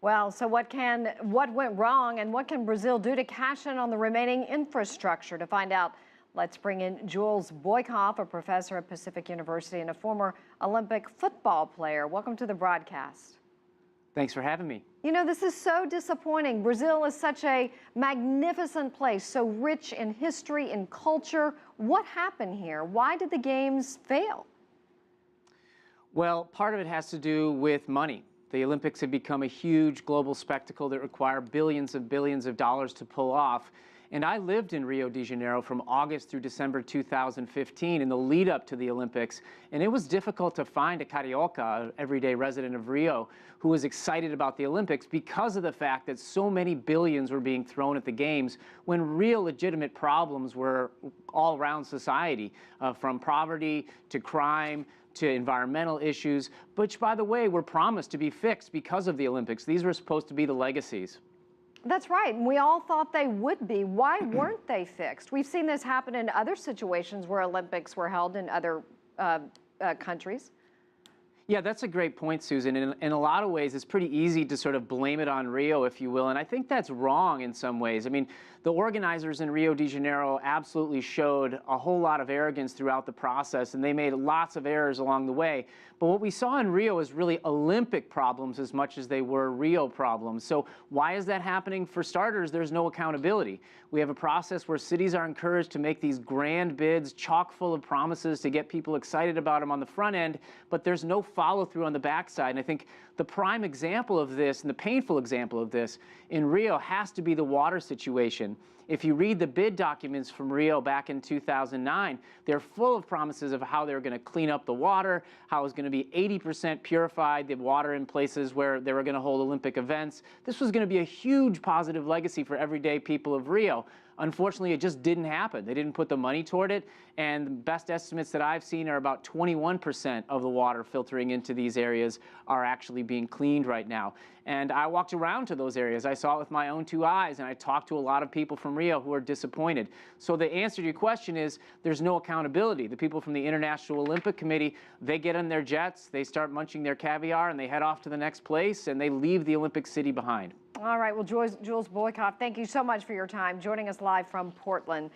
Well, so what went wrong and what can Brazil do to cash in on the remaining infrastructure? To find out, let's bring in Jules Boykoff, a professor at Pacific University and a former Olympic football player. Welcome to the broadcast. Thanks for having me. You know, this is so disappointing. Brazil is such a magnificent place, so rich in history and culture. What happened here? Why did the games fail? Well, part of it has to do with money. The Olympics have become a huge global spectacle that require billions of dollars to pull off. And I lived in Rio de Janeiro from August through December 2015 in the lead up to the Olympics. And it was difficult to find a Carioca, an everyday resident of Rio, who was excited about the Olympics because of the fact that so many billions were being thrown at the games when real legitimate problems were all around society, from poverty to crime to environmental issues, which, by the way, were promised to be fixed because of the Olympics. These were supposed to be the legacies. That's right. And we all thought they would be. Why weren't they fixed? We've seen this happen in other situations where Olympics were held in other countries. Yeah, that's a great point, Susan. In a lot of ways, it's pretty easy to sort of blame it on Rio, if you will. And I think that's wrong in some ways. I mean, the organizers in Rio de Janeiro absolutely showed a whole lot of arrogance throughout the process, and they made lots of errors along the way. But what we saw in Rio is really Olympic problems as much as they were Rio problems. So why is that happening? For starters, there's no accountability. We have a process where cities are encouraged to make these grand bids, chock full of promises to get people excited about them on the front end, but there's no follow through on the backside. And I think the prime example of this, and the painful example of this, in Rio has to be the water situation. If you read the bid documents from Rio back in 2009, they're full of promises of how they were going to clean up the water, how it was going to be 80% purified, the water in places where they were going to hold Olympic events. This was going to be a huge positive legacy for everyday people of Rio. Unfortunately, it just didn't happen. They didn't put the money toward it, and the best estimates that I've seen are about 21% of the water filtering into these areas are actually being cleaned right now. And I walked around to those areas. I saw it with my own two eyes, and I talked to a lot of people from Rio who are disappointed. So the answer to your question is there's no accountability. The people from the International Olympic Committee, they get in their jets, they start munching their caviar, and they head off to the next place, and they leave the Olympic city behind. All right. Well, Jules Boykoff, thank you so much for your time joining us live from Portland.